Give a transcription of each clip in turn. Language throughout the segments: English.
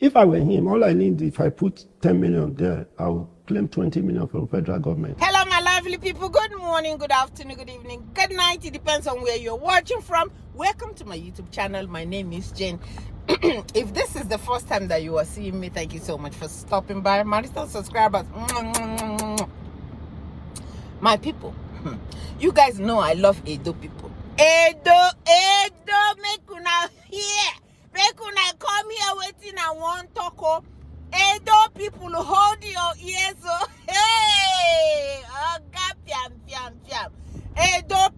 If I were him, all I need, if I put 10 million there, I'll claim 20 million from federal government. Hello, my lovely people. Good morning, good afternoon, good evening, good night. It depends on where you're watching from. Welcome to my YouTube channel. My name is Jane. If this is the first time that you are seeing me, thank you so much for stopping by. My little subscribers, my people, you guys know I love Edo people. Edo, make una here. Make una come here waiting and want talk. Edo people, hold your ears. Oh, hey, piam. Edo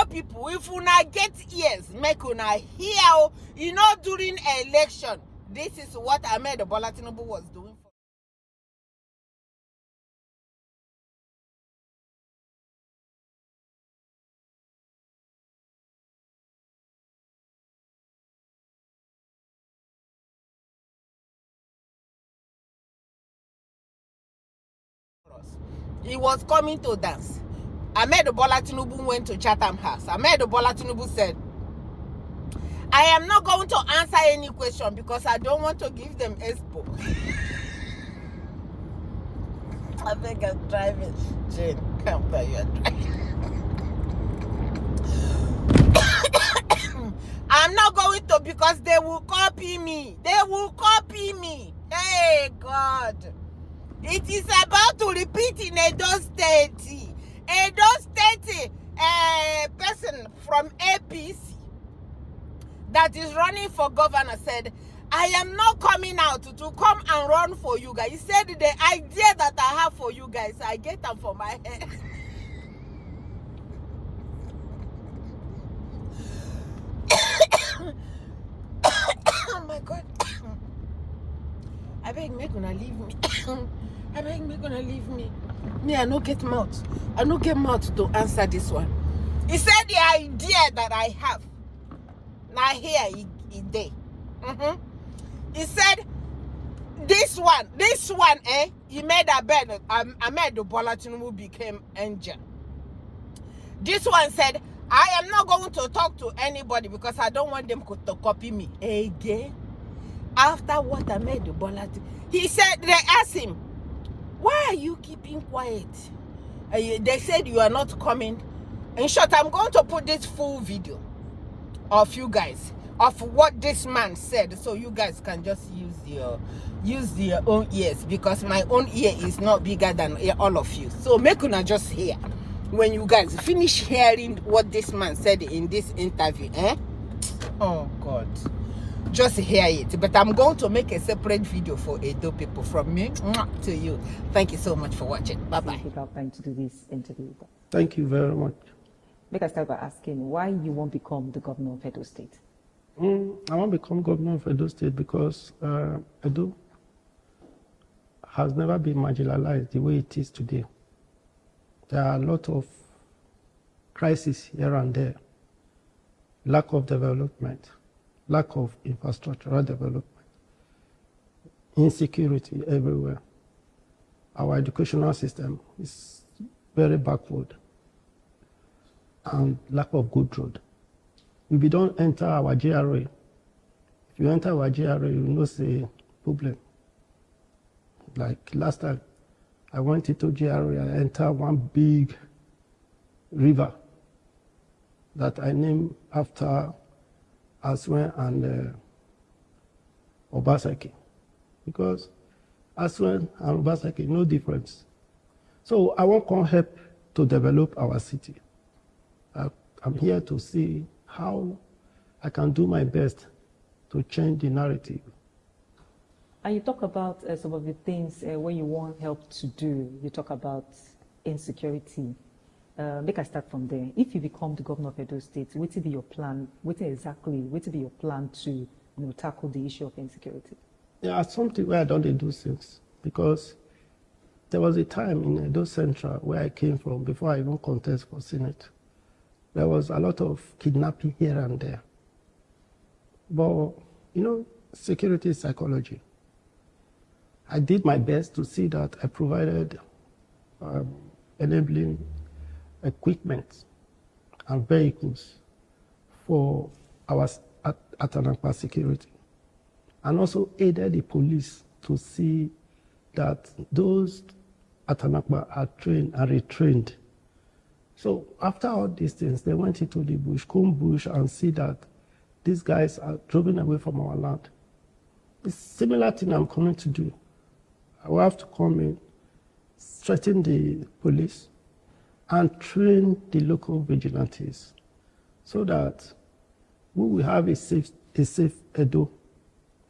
people, if una get ears, make una hear. You know, during election, this is what Bola Tinubu was doing. He was coming to dance. Bola Tinubu went to Chatham House. Bola Tinubu said, I am not going to answer any question because I don't want to give them expo. I think I'm driving. Jane, come where you are driving. I'm not going to because they will copy me. Hey, God. It is about to repeat in Edo State. Edo State, a person from APC that is running for governor said, I am not coming out to come and run for you guys. He said the idea that I have for you guys, I get them for my head. Oh my God. I beg, make gonna leave me. I beg, make gonna leave me. Me, I no get mouth. I no get mouth to answer this one. He said the idea that I have. Now here he did. He said this one, he made a bed. I made the Bola Tinubu became angel. This one said, I am not going to talk to anybody because I don't want them to copy me. Again, after what I made the Bola, he said, they asked him, why are you keeping quiet? They said you are not coming. In short, I'm going to put this full video of you guys, of what this man said, so you guys can just use your own ears, because my own ear is not bigger than all of you. So make una just hear. When you guys finish hearing what this man said in this interview, oh God, just hear it. But I'm going to make a separate video for Edo people, from me to you. Thank you so much for watching. Bye-bye. Take out time to do this interview. Thank you very much. Make us start by asking why you won't become the governor of Edo State. I want to become governor of Edo State because Edo has never been marginalized the way it is today. There are a lot of crises here and there. Lack of development, lack of infrastructural development, insecurity everywhere. Our educational system is very backward, and lack of good road. If you don't enter our GRA, if you enter our GRA, you know say problem. Like last time, I went into GRA, I entered one big river that I named after Aswen and Obaseki. Because Aswen and Obaseki, no difference. So I want to help to develop our city. I'm here to see how I can do my best to change the narrative. And you talk about some of the things where you want help to do. You talk about insecurity. Make us start from there. If you become the governor of Edo State, what will be your plan? What will be your plan to tackle the issue of insecurity? Yeah, something where I don't do things, because there was a time in Edo Central where I came from before I even contest for Senate. There was a lot of kidnapping here and there. But, security is psychology. I did my best to see that I provided enabling equipment and vehicles for our Atanakpa security. and also aided the police to see that those at Anakba are trained and retrained. So after all these things, they went into the bush, comb bush, and see that these guys are driven away from our land. It's similar thing I'm coming to do. I will have to come in, strengthen the police, and train the local vigilantes so that we will have a safe Edo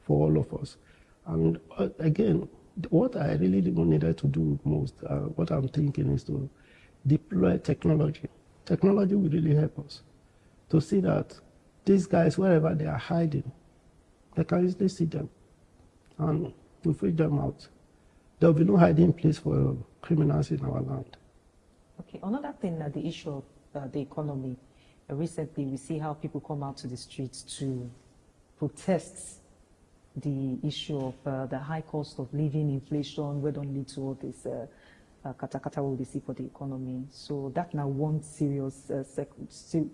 for all of us. And again, what I really needed to do most, what I'm thinking is to deploy technology. Technology will really help us to see that these guys, wherever they are hiding, they can easily see them and to free them out. There will be no hiding place for criminals in our land. Okay, another thing, the issue of the economy. Recently, we see how people come out to the streets to protest the issue of the high cost of living, inflation, where don't lead to all this kata we see for the economy. So that's now one serious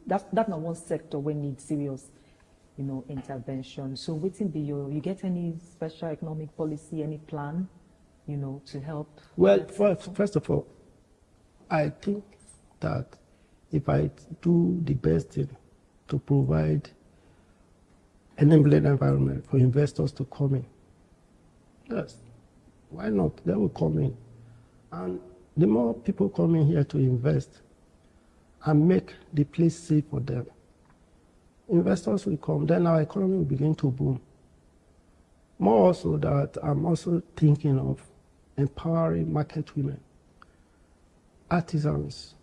that's now one sector where needs serious, intervention. So waiting be you get any special economic policy, any plan, to help? Well, first of all, I think that if I do the best thing to provide an enabling environment for investors to come in, yes, why not? They will come in. And the more people come in here to invest and make the place safe for them, investors will come, then our economy will begin to boom. More also that I'm also thinking of empowering market women, artisans,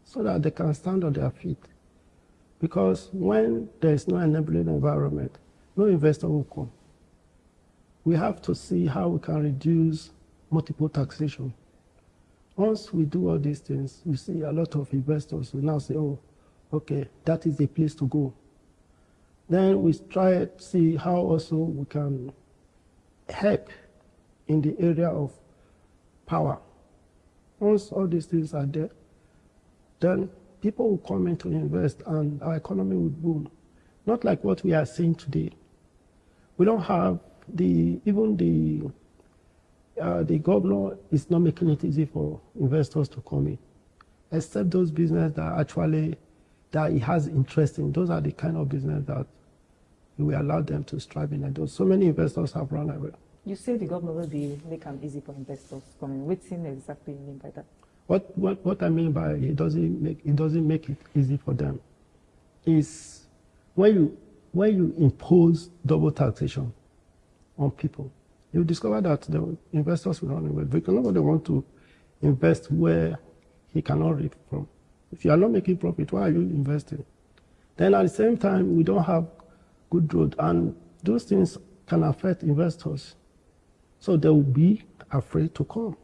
so that they can stand on their feet. Because when there is no enabling environment, no investor will come. We have to see how we can reduce multiple taxation. Once we do all these things, we see a lot of investors will now say, oh, okay, that is the place to go. Then we try to see how also we can help in the area of power. Once all these things are there, then people will come in to invest and our economy will boom. Not like what we are seeing today. We don't have the governor is not making it easy for investors to come in, except those businesses that he has interest in. Those are the kind of business that we allow them to strive in. And so many investors have run away. You say the governor will make it easy for investors coming. What exactly you mean by that? What I mean by it doesn't make it easy for them is when you impose double taxation on people, you discover that the investors will run away because nobody wants to invest where he cannot reap from. If you are not making profit, why are you investing? Then at the same time, we don't have good road, and those things can affect investors. So they will be afraid to come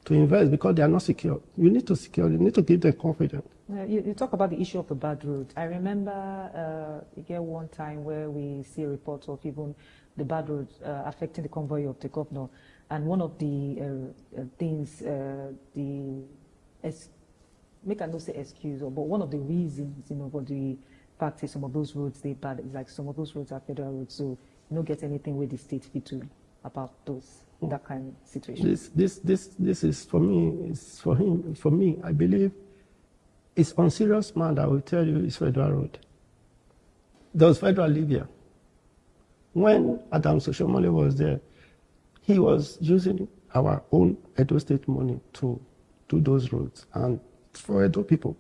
to invest because they are not secure. You need to give them confidence. You talk about the issue of the bad road. I remember again one time where we see reports of even the bad roads affecting the convoy of the governor. And one of the things, make I not say excuse, but one of the reasons, for the fact is some of those roads they bad is like some of those roads are federal roads, so you don't get anything with the state fit to about those that kind of situation. This is for me. It's for him. For me, I believe it's unserious man that will tell you it's federal road. There was federal Libya. When Adam Soshomole was there, he was using our own Edo State money to do those roads and for Edo people.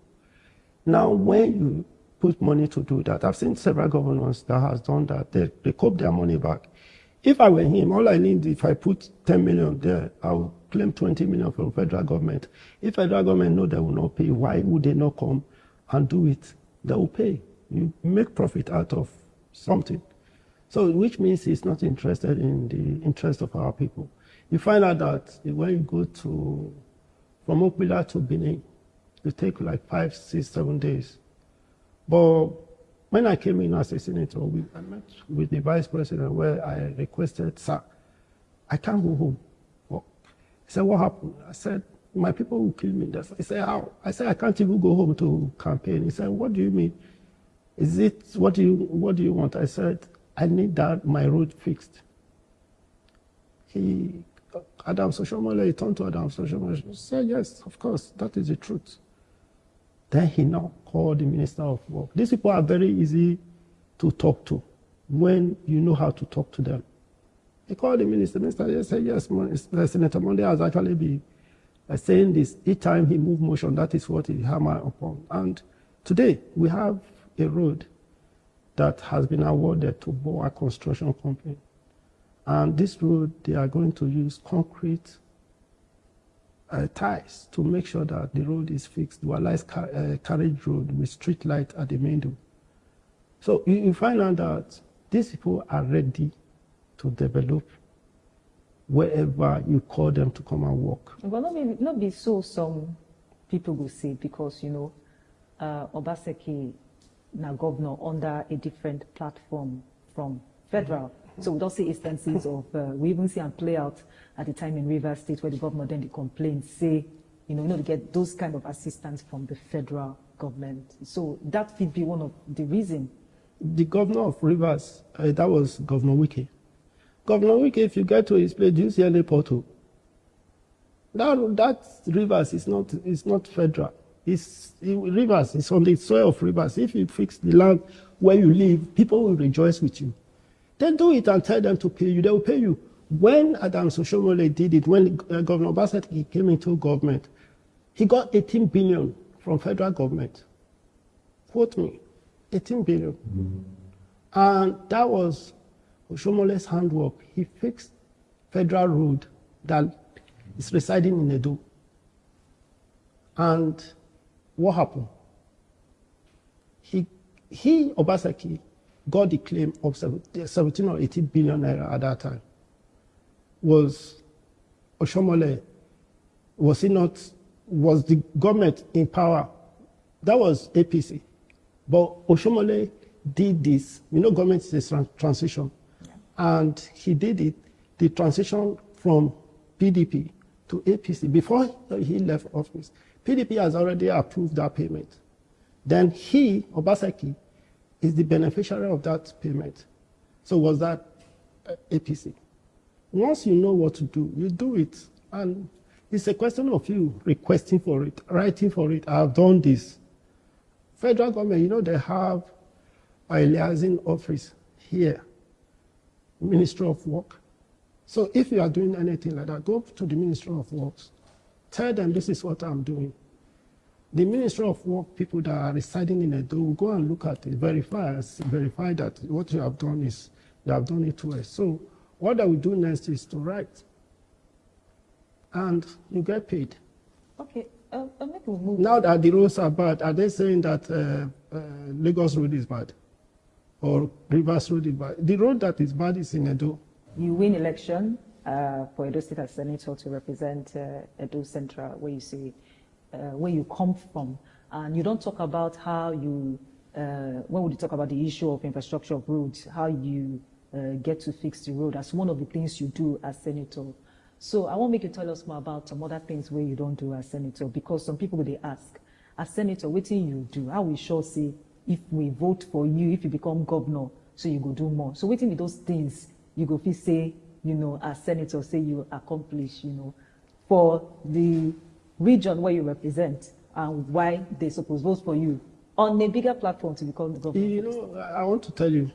Now, when you put money to do that, I've seen several governors that has done that. They cope their money back. If I were him, all I need, if I put 10 million there, I will claim 20 million from federal government. If federal government know they will not pay, why would they not come and do it? They will pay. You make profit out of something. So, which means he's not interested in the interest of our people. You find out that when you go from Okpila to Benin, it take like 5, 6, 7 days. But when I came in as a senator, I met with the vice president where I requested, sir, I can't go home. Well, he said, what happened? I said, my people will kill me. He said, how? I said, I can't even go home to campaign. He said, what do you mean? What do you want? I said, I need that my road fixed. Adam Soshomole, he turned to Adam Soshomole and said, yes, of course, that is the truth. Then he now called the Minister of Work. These people are very easy to talk to when you know how to talk to them. He called the minister. The minister said, yes, Senator Monday has actually been saying this. Each time he moved motion, that is what he hammered upon. And today, we have a road that has been awarded to Boa Construction Company. And this road, they are going to use concrete ties to make sure that the road is fixed. Dualized carriage road with street light at the main door. So you find out that these people are ready to develop wherever you call them to come and work. Well, not be so some people will say, because, Obaseki now governor under a different platform from federal. So we don't see instances of, we even see and play out at the time in Rivers State where the governor then the complaint say, to get those kind of assistance from the federal government. So that could be one of the reasons. The governor of Rivers, that was Governor Wike. Governor Wike, if you get to his place, do you see any portal? That Rivers is not federal. Rivers is on the soil of Rivers. If you fix the land where you live, people will rejoice with you. Then do it and tell them to pay you. They will pay you. When Adam Soshomole did it, when Governor Obaseki came into government, he got 18 billion from federal government. Quote me, 18 billion. And that was Oshomole's handwork. He fixed federal road that is residing in Edo. And what happened? He Obaseki, got the claim of 17 or 18 billion naira at that time. Was Oshomole, was the government in power? That was APC. But Oshomole did this. Government is a transition. Yeah. And he did it, the transition from PDP to APC. Before he left office, PDP has already approved that payment. Then he, Obaseki, is the beneficiary of that payment. So was that APC. Once you know what to do, you do it. And it's a question of you requesting for it, writing for it. I've done this. Federal government, they have a liaison office here, Ministry of Work. So if you are doing anything like that, go to the Ministry of Works. Tell them this is what I'm doing. The Ministry of Work people that are residing in Edo will go and look at it, verify that what you have done you have done it well. So what I will do next is to write, and you get paid. Okay, maybe we'll move. Now that the roads are bad, are they saying that Lagos road is bad or Rivers road is bad? The road that is bad is in Edo. You win election for Edo State as Senator to represent Edo Central, where you say where you come from, and you don't talk about how you. When would you talk about the issue of infrastructure of roads, how you get to fix the road as one of the things you do as senator. So I want to make you tell us more about some other things where you don't do as senator, because some people they ask, as senator, what do you do? How we sure say if we vote for you, if you become governor, so you go do more. So waiting with those things you go feel say, as senator, say you accomplish, for the region where you represent and why they suppose vote for you on a bigger platform to become the governor. I want to tell you,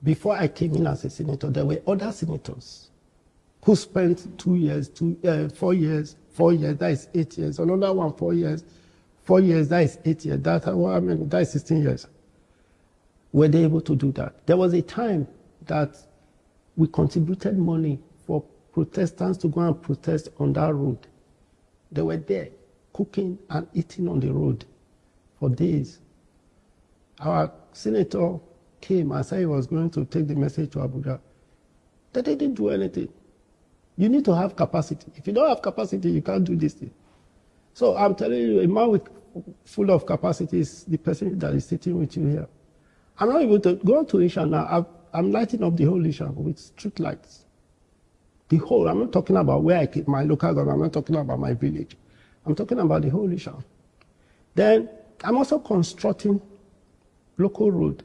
before I came in as a senator, there were other senators who spent 2 years, 4 years, that is 8 years. Another one, 4 years, that is 8 years. That is 16 years. Were they able to do that? There was a time that we contributed money for Protestants to go and protest on that road. They were there, cooking and eating on the road for days. Our senator came and said he was going to take the message to Abuja. They didn't do anything. You need to have capacity. If you don't have capacity, you can't do this thing. So I'm telling you, a man full of capacity is the person that is sitting with you here. I'm not able to go to Isha now. I'm lighting up the whole Isha with street lights. The whole, I'm not talking about where I keep my local government, I'm not talking about my village. I'm talking about the whole Isha. Then I'm also constructing local road.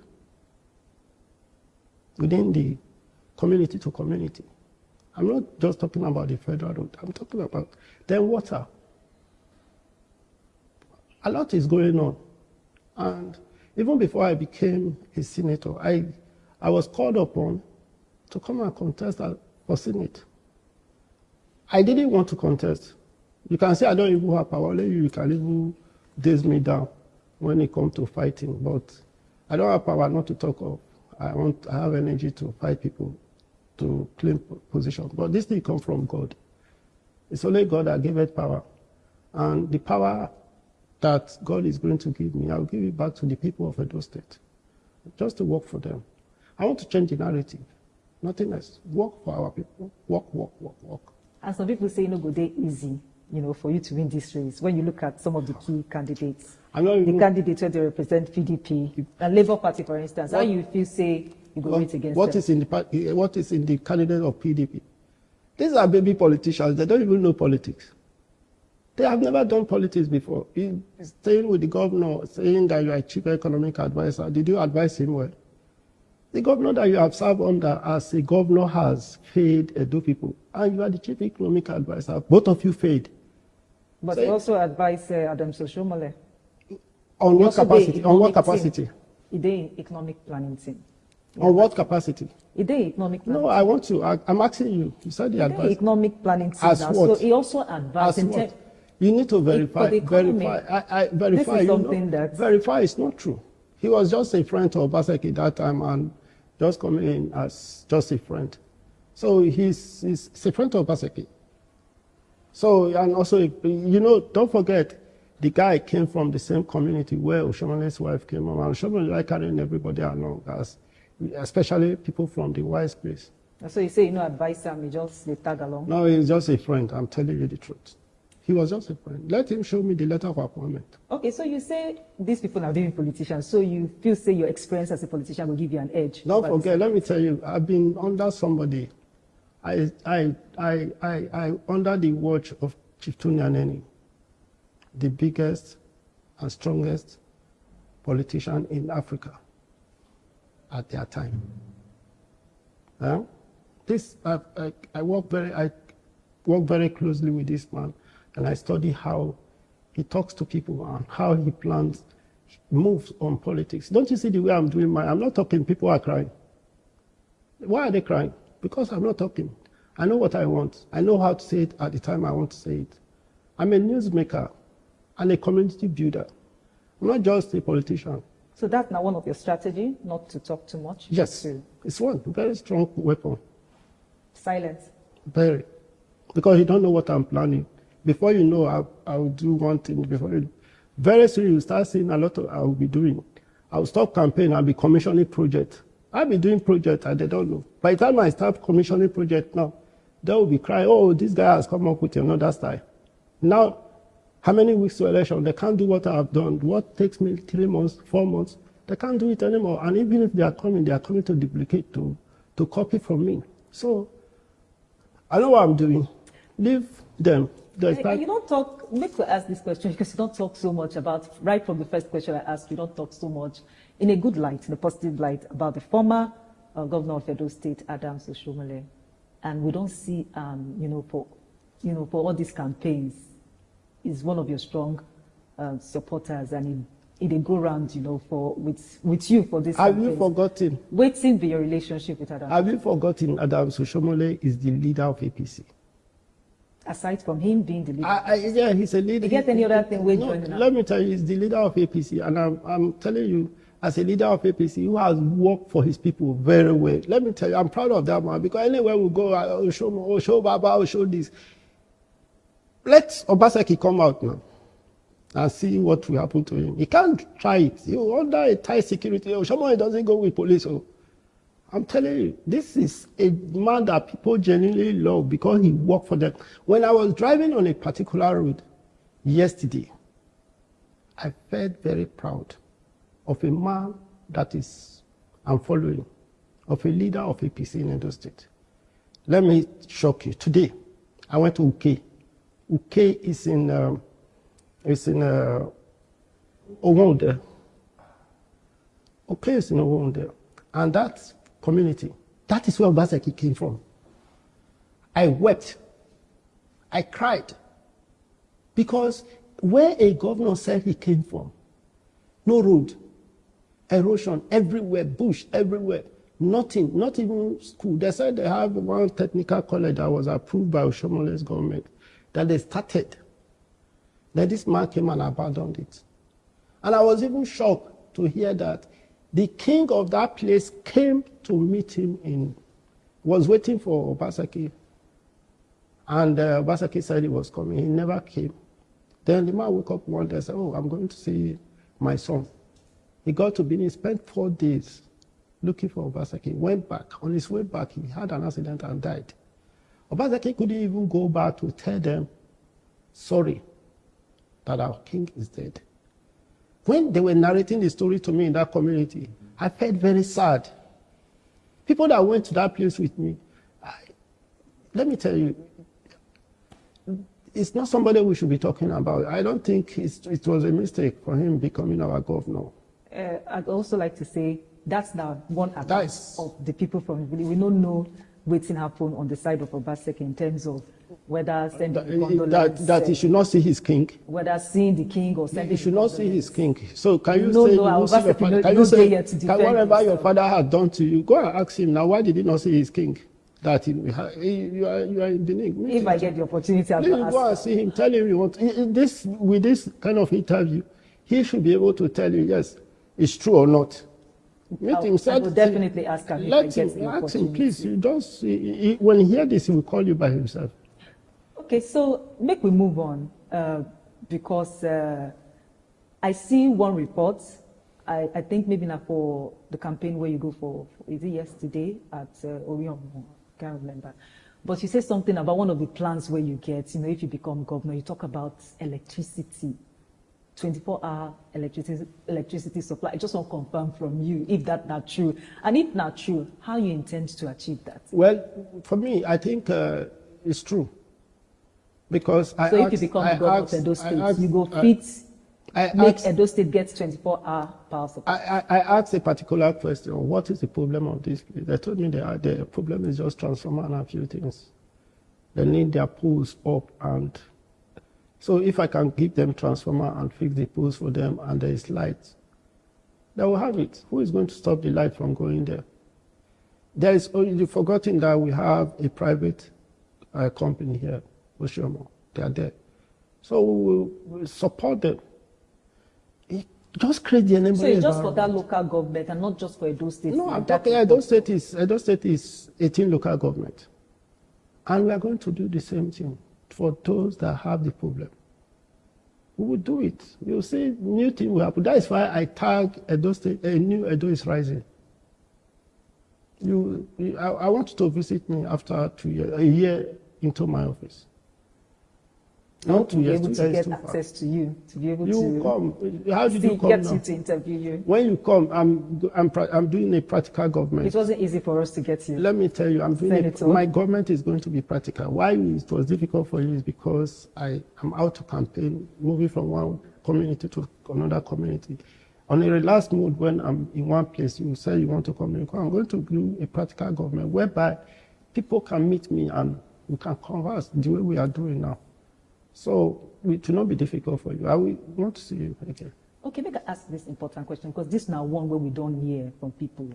within the community to community. I'm not just talking about the federal road. I'm talking about then water. A lot is going on. And even before I became a senator, I was called upon to come and contest for Senate. I didn't want to contest. You can say I don't even have power. Only you can even daze me down when it comes to fighting. But I don't have power not to talk of. I have energy to fight people to claim position. But this thing comes from God. It's only God that gave it power. And the power that God is going to give me, I'll give it back to the people of Edo State, just to work for them. I want to change the narrative. Nothing else. Work for our people. Work. And some people say, no, go day easy, for you to win this race. When you look at some of the key candidates, the candidates where they represent PDP and Labour Party, for instance, how you feel say you go wait against what them? What is in the candidate of PDP? These are baby politicians. They don't even know politics. They have never done politics before. Staying with the governor, saying that you are a chief economic advisor. Did you advise him well? The governor that you have served under as a governor has failed Edo people, and you are the chief economic advisor. Both of you failed. But he also advised Adam Soshomole. On what capacity? On what capacity? He did economic planning team. On what capacity? He did economic planning. No, I want to. I'm asking you. You said the advice. Economic planning team. As now. what? So he also advised As what? You need to verify. Verify. Verify. This is something that verify is not true. He was just a friend to Obaseki that time and just coming in as just a friend. So he's a friend to Obaseki. So, and also, don't forget, the guy came from the same community where Oshomole's wife came from. And Oshomole like carrying everybody along, especially people from the wise place. So you say advise him, he just they tag along? No, he's just a friend. I'm telling you the truth. He was just a friend. Let him show me the letter of appointment. Okay, so you say these people are being politicians, so you feel say your experience as a politician will give you an edge. Don't forget, let me tell you, I've been under somebody. I under the watch of Chief Tunyaneni, the biggest and strongest politician in Africa at their time. I work very closely with this man. And I study how he talks to people and how he plans moves on politics. Don't you see the way I'm doing mine? I'm not talking, people are crying. Why are they crying? Because I'm not talking. I know what I want. I know how to say it at the time I want to say it. I'm a newsmaker and a community builder. I'm not just a politician. So that's now one of your strategy, not to talk too much? Yes, it's one very strong weapon. Silence? Very. Because you don't know what I'm planning. Before you know, I'll do one thing. Very soon you start seeing a lot of I will be doing. I'll stop campaign. I'll be commissioning project. I'll be doing project and they don't know. By the time I start commissioning project now, they will be crying, oh, this guy has come up with another style. Now, how many weeks to election? They can't do what I've done. What takes me 3 months, 4 months, they can't do it anymore. And even if they are coming to duplicate, to copy from me. So, I know what I'm doing. Leave them. You don't talk, make to ask this question because you don't talk so much about, right from the first question I asked, you don't talk so much in a good light, in a positive light, about the former governor of Edo State, Adam Soshomole. And we don't see, for all these campaigns, is one of your strong supporters, and it go round, with you for this. Have you forgotten? Waiting be your relationship with Adam. Have you forgotten Adam Soshomole is the leader of APC? Aside from him being the leader? Yeah, he's a leader. You get any other thing we're joining now? Let me tell you, he's the leader of APC, and I'm telling you, as a leader of APC, who has worked for his people very well. Let me tell you, I'm proud of that man, because anywhere we go, I'll show Baba, I'll show this. Let Obaseki come out now and see what will happen to him. He can't try it. He's under a tight security. Someone doesn't go with police. I'm telling you, this is a man that people genuinely love because he worked for them. When I was driving on a particular road yesterday, I felt very proud of a man that I'm following, of a leader of APC in Edo State. Let me shock you. Today, I went to Uke. Uke is in Owonde. Uke is in Owonde. And that community. That is where Obaseki came from. I wept. I cried. Because where a governor said he came from, no road, erosion everywhere, bush everywhere, nothing, not even school. They said they have one technical college that was approved by Oshomole's government that they started. Then this man came and abandoned it. And I was even shocked to hear that the king of that place came to meet him was waiting for Obaseki. And Obaseki said he was coming. He never came. Then the man woke up one day and said, oh, I'm going to see my son. He got to Benin, spent 4 days looking for Obaseki, went back. On his way back, he had an accident and died. Obaseki couldn't even go back to tell them, sorry, that our king is dead. When they were narrating the story to me in that community, I felt very sad. People that went to that place with me, let me tell you, it's not somebody we should be talking about. I don't think it was a mistake for him becoming our governor. I'd also like to say that's now one attack of the people from the village. We don't know what's happened on the side of Obaseki in terms of whether sending condolence, that he should not see his king. Whether seeing the king or sending. He should not see his king. So can you No, say, no, you see your father, can you say whatever your father has done to you? Go and ask him now. Why did he not see his king? That you are in Benin. If I get the opportunity, I'll go and see him. Tell him you want this with this kind of interview. He should be able to tell you yes, it's true or not. Meet him. I will definitely ask him. Let him ask him, please. You just when he hear this, he will call you by himself. Okay, so make we move on because I see one report. I think maybe now for the campaign where you go for is it yesterday at Orion? I can't remember. But you said something about one of the plans where you get, if you become governor, you talk about electricity, 24-hour electricity supply. I just want to confirm from you if that's not true. And if not true, how you intend to achieve that? Well, for me, I think it's true. Because if you become governor of Edo State, you go fit make Edo State get 24-hour power supply. I asked a particular question, what is the problem of this place? They told me the problem is just transformer and a few things. They need their poles up, and so if I can give them transformer and fix the poles for them and there is light, they will have it. Who is going to stop the light from going there? There is only forgotten that we have a private company here, Oshomo. They are there. So we will support them. Just create the enabling. So it's just for that local government and not just for Edo State? No, I'm talking Edo State is 18 local government. And we are going to do the same thing for those that have the problem. We will do it. You'll see new thing will happen. That is why I tag Edo State, a new Edo is rising. I want you to visit me after 2 years, a year into my office. Not to be able to get access to you, to be able to come. How did you come get now? you to interview you. When you come, I'm doing a practical government. It wasn't easy for us to get you. Let me tell you, my government is going to be practical. Why it was difficult for you is because I am out to campaign, moving from one community to another community. On a relaxed mood, when I'm in one place, you say you want to come, I'm going to do a practical government whereby people can meet me and we can converse the way we are doing now. So it will not be difficult for you. I will want to see you again. Okay, make I ask this important question, because this is now one where we don't hear from people.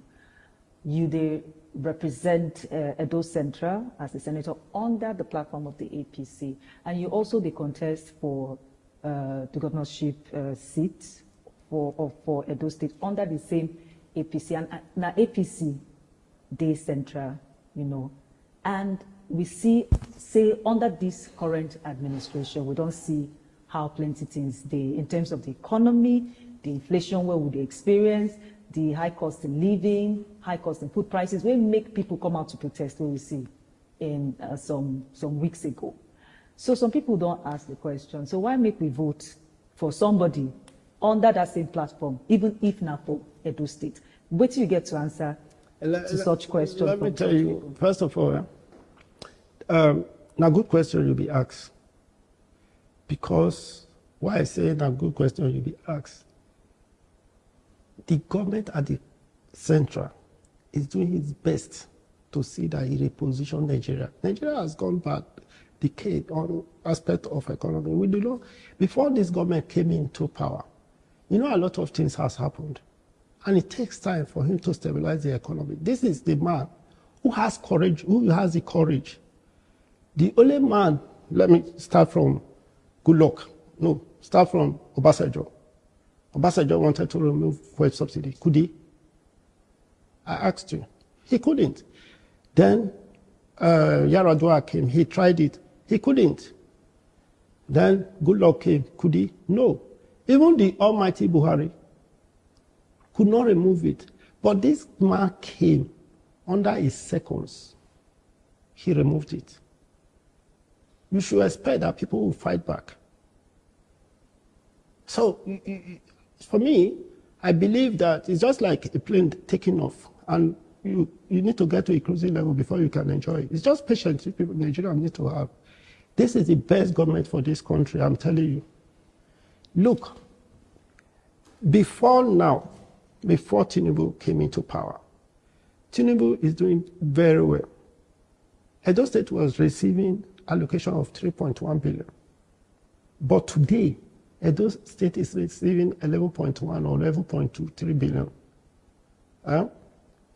They represent Edo Central as a senator under the platform of the APC, and you also the contest for the governorship seat for Edo State under the same APC, and now APC, they Central, and we say under this current administration, we don't see how plenty things in terms of the economy, the inflation where would they experience, the high cost in living, high cost in food prices, will make people come out to protest, what we see in some weeks ago. So some people don't ask the question, so why make we vote for somebody under that same platform, even if not for Edo State? Wait till you get to answer to such questions. Let me tell you, first of all, now good question you'll be asked. Because why I say now good question you'll be asked. The government at the central is doing his best to see that he repositions Nigeria. Nigeria has gone back decade on aspect of economy. We do not, before this government came into power, a lot of things has happened. And it takes time for him to stabilize the economy. This is the man who has courage, who has the courage. The only man, let me start from Goodluck. No, start from Obasanjo. Obasanjo wanted to remove fuel subsidy. Could he? I asked you. He couldn't. Then Yaradua came. He tried it. He couldn't. Then Goodluck came. Could he? No. Even the almighty Buhari could not remove it. But this man came under his seconds. He removed it. You should expect that people will fight back. So, for me, I believe that it's just like a plane taking off, and you need to get to a cruising level before you can enjoy it. It's just patience people in Nigeria need to have. This is the best government for this country, I'm telling you. Look, before Tinubu came into power, Tinubu is doing very well. Edo State was receiving allocation of 3.1 billion. But today, Edo State is receiving 11.1 or 11.23 billion.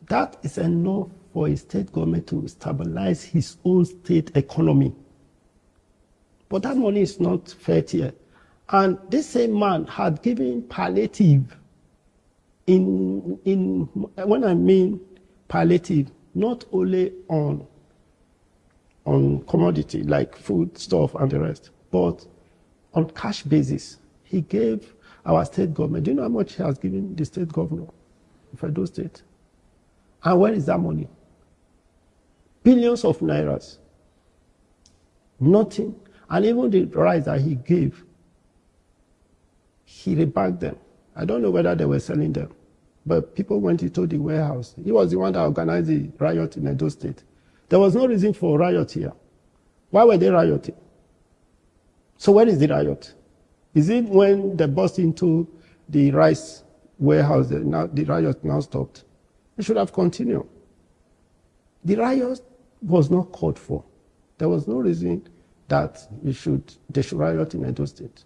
That is enough for a state government to stabilize his own state economy. But that money is not fair here. And this same man had given palliative when I mean palliative, not only on commodity like food, stuff, and the rest, but on cash basis. He gave our state government. Do you know how much he has given the state governor of Edo State? And where is that money? Billions of nairas. Nothing. And even the rice that he gave, he rebanked them. I don't know whether they were selling them, but people went into the warehouse. He was the one that organized the riot in Edo State. There was no reason for riot here. Why were they rioting? So where is the riot? Is it when they burst into the rice warehouse that the riot now stopped? It should have continued. The riot was not called for. There was no reason that they should riot in Edo State.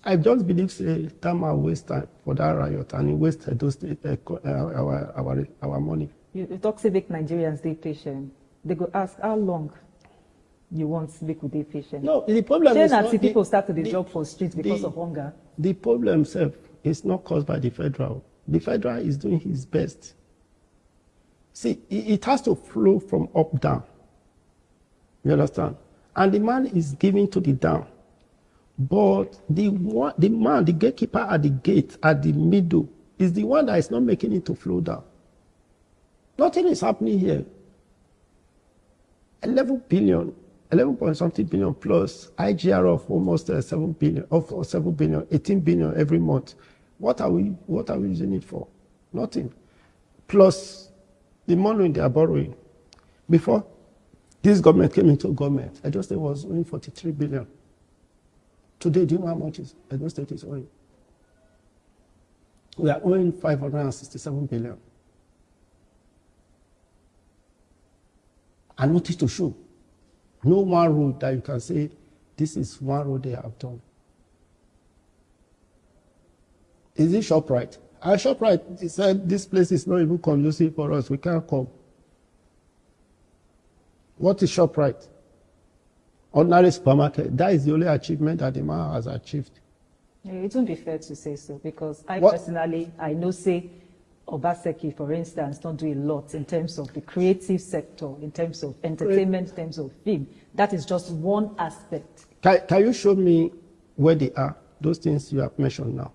I just believe that man waste time for that riot and he waste Edo State our money. You talk civic Nigerians, they patient. They go ask how long you want civic with they patient. No, the problem is not people start to the job for streets because of hunger. The problem itself is not caused by the federal. The federal is doing his best. See, it has to flow from up down. You understand? And the man is giving to the down. But the man, the gatekeeper at the gate, at the middle, is the one that is not making it to flow down. Nothing is happening here. 11 point something billion plus IGR of almost 7 billion, 18 billion every month. What are we using it for? Nothing. Plus the money they are borrowing. Before this government came into government, Edo State was owing 43 billion. Today, do you know how much Edo State is owing? We are owing 567 billion. And nothing to show. No one road that you can say, this is one road they have done. Is it ShopRite? Our ShopRite, he said, this place is not even conducive for us. We can't come. What is ShopRite? Ordinary supermarket. That is the only achievement that the man has achieved. It won't be fair to say so, because personally, I know, say, Obaseki, for instance, don't do a lot in terms of the creative sector, in terms of entertainment, in terms of film. That is just one aspect. Can you show me where they are, those things you have mentioned now?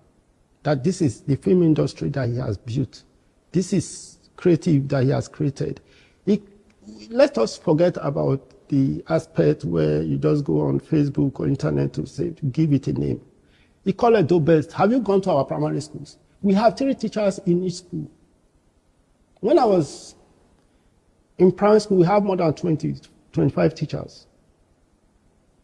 That this is the film industry that he has built. This is creative that he has created. Let us forget about the aspect where you just go on Facebook or internet to give it a name. He call it best. Have you gone to our primary schools? We have 3 teachers in each school. When I was in primary school, we have more than 20, 25 teachers.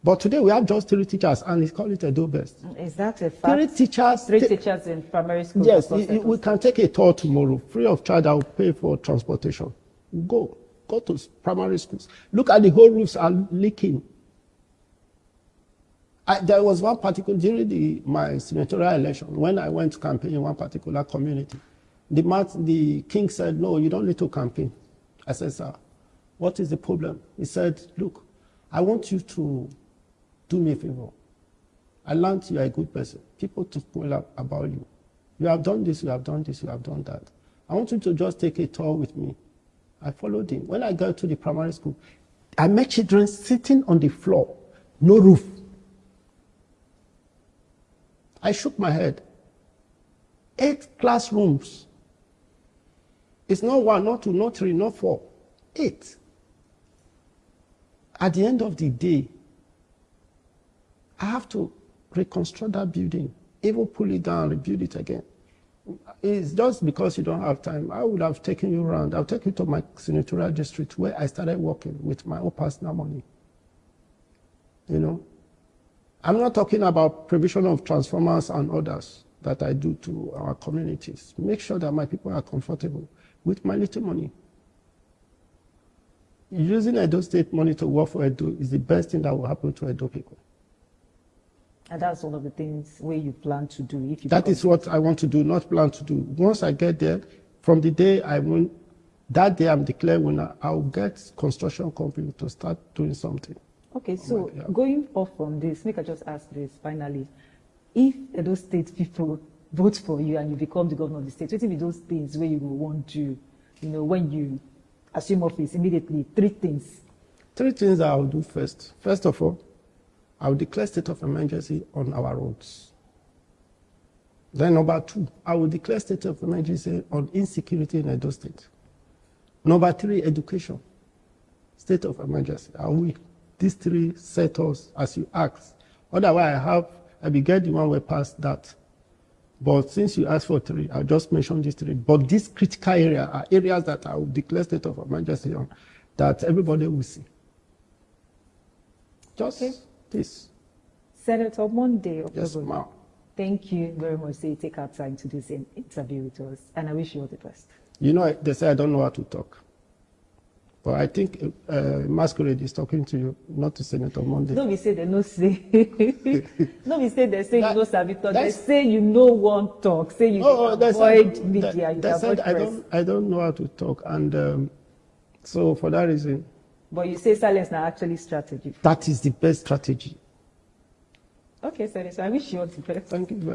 But today we have just 3 teachers, and it's called it Edo Best. Is that a fact? 3 teachers. 3 teachers in primary school. Yes, we can take a tour tomorrow, free of charge. I will pay for transportation. Go to primary schools. Look at the whole roofs are leaking. There was one particular, during my senatorial election, when I went to campaign in one particular community, the king said, no, you don't need to campaign. I said, sir, what is the problem? He said, look, I want you to do me a favor. I learned you are a good person. People talk well about you. You have done this, you have done this, you have done that. I want you to just take a tour with me. I followed him. When I got to the primary school, I met children sitting on the floor, no roof. I shook my head. 8 classrooms. It's not 1, not 2, not 3, not 4. 8. At the end of the day, I have to reconstruct that building, even pull it down, rebuild it again. It's just because you don't have time. I would have taken you around. I'll take you to my senatorial district where I started working with my own personal money. You know? I'm not talking about provision of transformers and others that I do to our communities. Make sure that my people are comfortable with my little money. Using Edo State money to work for Edo is the best thing that will happen to Edo people. And that's one of the things where you plan to do. If you That is what I want to do, not plan to do. Once I get there, from the day I win, that day I'm declared winner, I'll get construction company to start doing something. Okay, so going off from this, make I just ask this finally. If those state people vote for you and you become the governor of the state, what will be those things where you will want to, when you assume office immediately? 3 things. 3 things I will do first. First of all, I will declare state of emergency on our roads. Then number 2, I will declare state of emergency on insecurity in Edo State. Number 3, education. State of emergency. I will. These 3 sectors, as you asked. Otherwise, I will get the one way past that. But since you asked for 3, I'll just mention these 3. But these critical areas are areas that I will declare state of emergency on, that everybody will see. Just this. Senator Monday. Yes, ma'am. Thank you very much for take our time to do this interview with us, and I wish you all the best. They say I don't know how to talk. But I think Masquerade is talking to you, not to Senator Monday. No, we say they no say. No, we say they say you know Savito. They say you know one talk. Say you avoid media. They said I don't know how to talk, and so for that reason. But you say silence now actually strategy. That is the best strategy. Okay, Senator. I wish you all the best. Thank you very much.